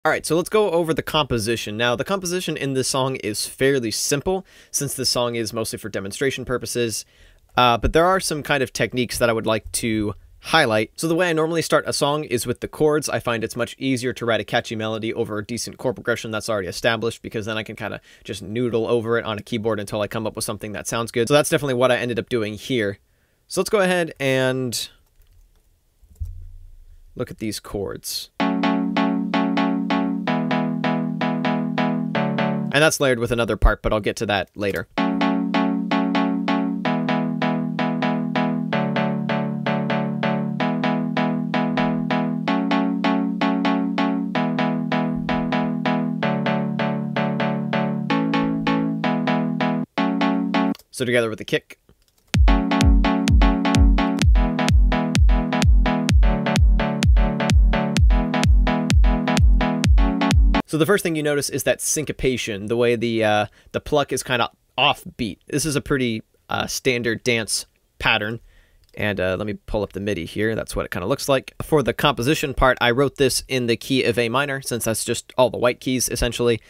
Alright, so let's go over the composition. Now, the composition in this song is fairly simple, since this song is mostly for demonstration purposes, but there are some kind of techniques that I would like to highlight. So the way I normally start a song is with the chords. I find it's much easier to write a catchy melody over a decent chord progression that's already established, because then I can kind of just noodle over it on a keyboard until I come up with something that sounds good. So that's definitely what I ended up doing here. So let's go ahead and look at these chords. And that's layered with another part, but I'll get to that later. So together with the kick. So the first thing you notice is that syncopation, the way the pluck is kind of offbeat. This is a pretty standard dance pattern. And let me pull up the MIDI here. That's what it kind of looks like. For the composition part, I wrote this in the key of A minor, since that's just all the white keys, essentially.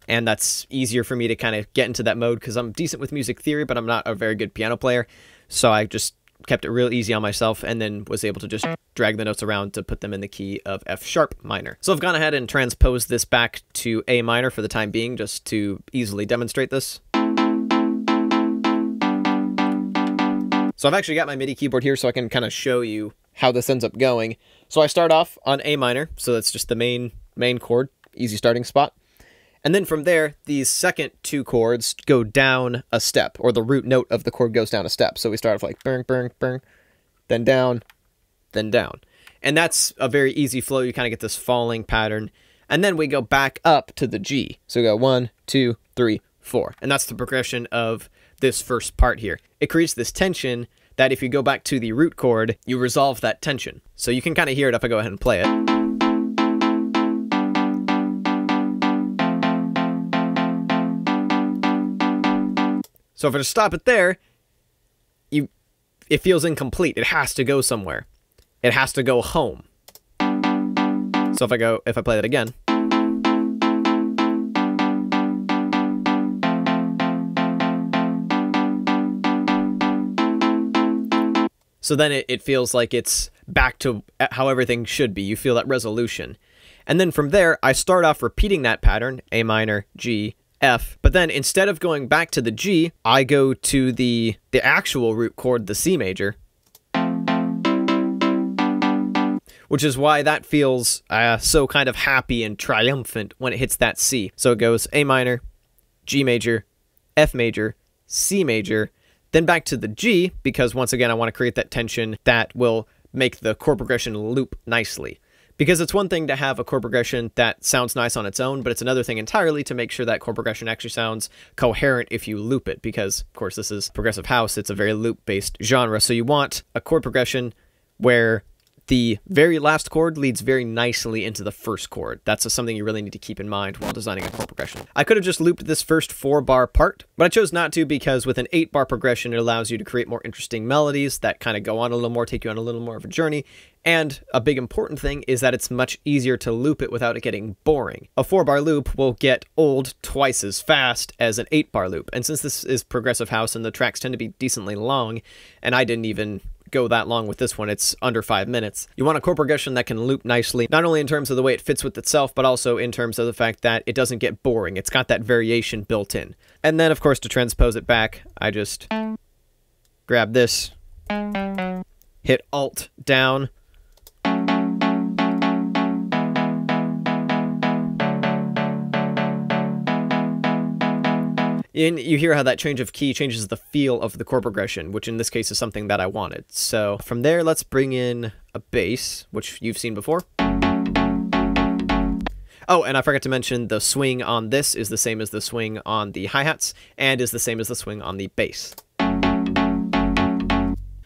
And that's easier for me to kind of get into that mode, because I'm decent with music theory, but I'm not a very good piano player. So I just kept it real easy on myself, and then was able to just drag the notes around to put them in the key of F sharp minor. So I've gone ahead and transposed this back to A minor for the time being, just to easily demonstrate this. So I've actually got my MIDI keyboard here so I can kind of show you how this ends up going. So I start off on A minor, so that's just the main chord, easy starting spot. And then from there, these second two chords go down a step, or the root note of the chord goes down a step. So we start off like bang, bang, bang, then down, then down. And that's a very easy flow. You kind of get this falling pattern. And then we go back up to the G. So we go 1, 2, 3, 4. And that's the progression of this first part here. It creates this tension that if you go back to the root chord, you resolve that tension. So you can kind of hear it if I go ahead and play it. So if I just stop it there, it feels incomplete. It has to go somewhere. It has to go home. So if I play that again. So then it feels like it's back to how everything should be. You feel that resolution. And then from there, I start off repeating that pattern, A minor, G, F, but then instead of going back to the G, I go to the actual root chord, the C major, which is why that feels so kind of happy and triumphant when it hits that C. So it goes A minor, G major, F major, C major, then back to the G, because once again, I want to create that tension that will make the chord progression loop nicely. Because it's one thing to have a chord progression that sounds nice on its own, but it's another thing entirely to make sure that chord progression actually sounds coherent if you loop it. Because, of course, this is progressive house. It's a very loop-based genre. So you want a chord progression where the very last chord leads very nicely into the first chord. That's something you really need to keep in mind while designing a chord progression. I could have just looped this first 4-bar part, but I chose not to because with an 8-bar progression, it allows you to create more interesting melodies that kind of go on a little more, take you on a little more of a journey. And a big important thing is that it's much easier to loop it without it getting boring. A 4-bar loop will get old twice as fast as an 8-bar loop. And since this is progressive house and the tracks tend to be decently long, and I didn't even go that long with this one, it's under 5 minutes. You want a chord progression that can loop nicely, not only in terms of the way it fits with itself, but also in terms of the fact that it doesn't get boring. It's got that variation built in. And then, of course, to transpose it back, I just grab this, hit Alt down, and you hear how that change of key changes the feel of the chord progression, which in this case is something that I wanted. So from there, let's bring in a bass, which you've seen before. Oh, and I forgot to mention the swing on this is the same as the swing on the hi-hats, and is the same as the swing on the bass.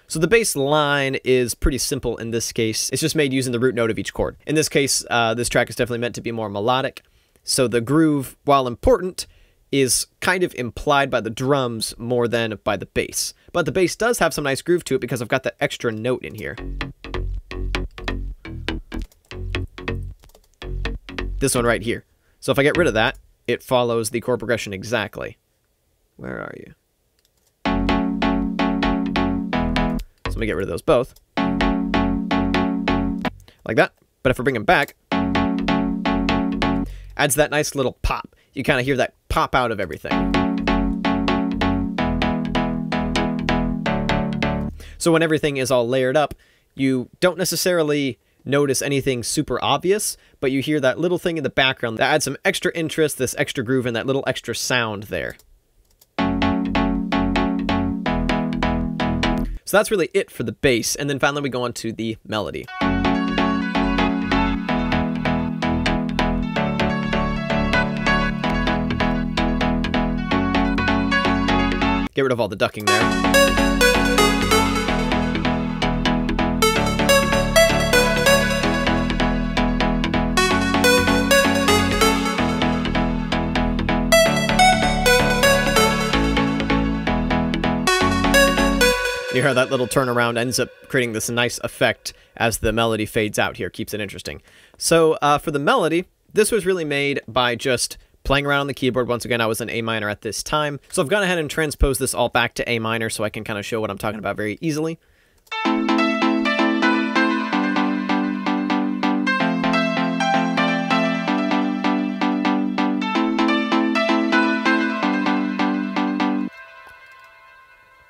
So the bass line is pretty simple in this case. It's just made using the root note of each chord. In this case, this track is definitely meant to be more melodic. So the groove, while important, is kind of implied by the drums more than by the bass. But the bass does have some nice groove to it because I've got that extra note in here. this one right here. So if I get rid of that, it follows the chord progression exactly. Where are you? So let me get rid of those both. Like that. But if I bring them back, adds that nice little pop. You kind of hear that pop out of everything. So when everything is all layered up, you don't necessarily notice anything super obvious, but you hear that little thing in the background that adds some extra interest, this extra groove, and that little extra sound there. So that's really it for the bass, and then finally we go on to the melody. Get rid of all the ducking there. You hear that little turnaround ends up creating this nice effect as the melody fades out here, keeps it interesting. So for the melody, this was really made by just playing around on the keyboard. Once again, I was in A minor at this time. So I've gone ahead and transposed this all back to A minor so I can kind of show what I'm talking about very easily.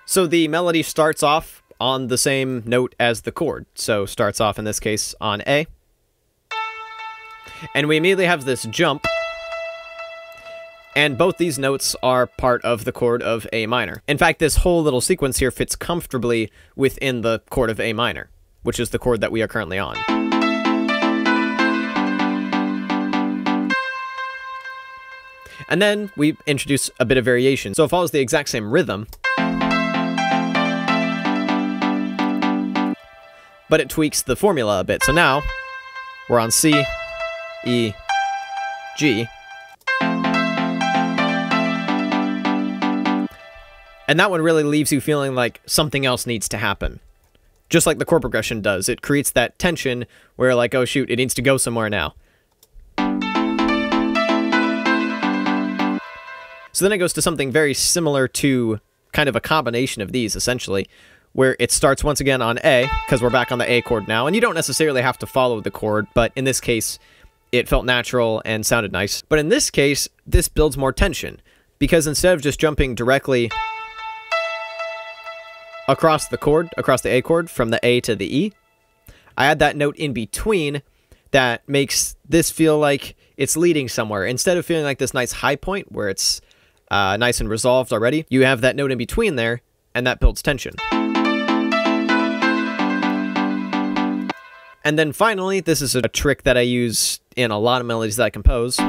So the melody starts off on the same note as the chord. So starts off in this case on A. And we immediately have this jump. And both these notes are part of the chord of A minor. In fact, this whole little sequence here fits comfortably within the chord of A minor, which is the chord that we are currently on. And then we introduce a bit of variation. So it follows the exact same rhythm, but it tweaks the formula a bit. So now we're on C, E, G. And that one really leaves you feeling like something else needs to happen. Just like the chord progression does. It creates that tension where like, oh shoot, it needs to go somewhere now. So then it goes to something very similar to kind of a combination of these, essentially, where it starts once again on A, because we're back on the A chord now, and you don't necessarily have to follow the chord, but in this case, it felt natural and sounded nice. But in this case, this builds more tension, because instead of just jumping directly across the chord, across the A chord, from the A to the E, I add that note in between that makes this feel like it's leading somewhere. Instead of feeling like this nice high point where it's nice and resolved already, you have that note in between there, and that builds tension. And then finally, this is a trick that I use in a lot of melodies that I compose.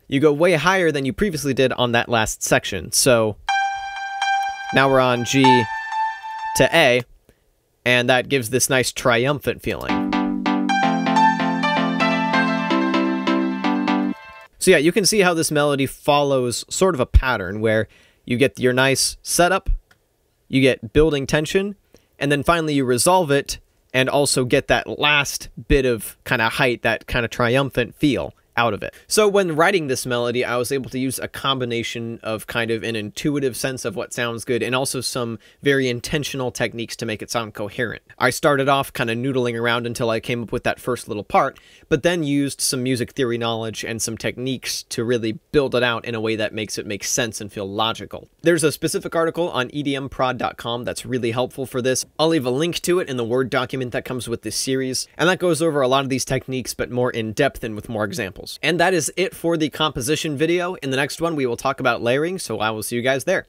You go way higher than you previously did on that last section. So now we're on G to A, and that gives this nice triumphant feeling. So yeah, you can see how this melody follows sort of a pattern where you get your nice setup, you get building tension, and then finally you resolve it and also get that last bit of kind of height, that kind of triumphant feel out of it. So when writing this melody, I was able to use a combination of kind of an intuitive sense of what sounds good and also some very intentional techniques to make it sound coherent. I started off kind of noodling around until I came up with that first little part, but then used some music theory knowledge and some techniques to really build it out in a way that makes it make sense and feel logical. There's a specific article on edmprod.com that's really helpful for this. I'll leave a link to it in the Word document that comes with this series, and that goes over a lot of these techniques but more in depth and with more examples. And that is it for the composition video. In the next one, we will talk about layering, so I will see you guys there.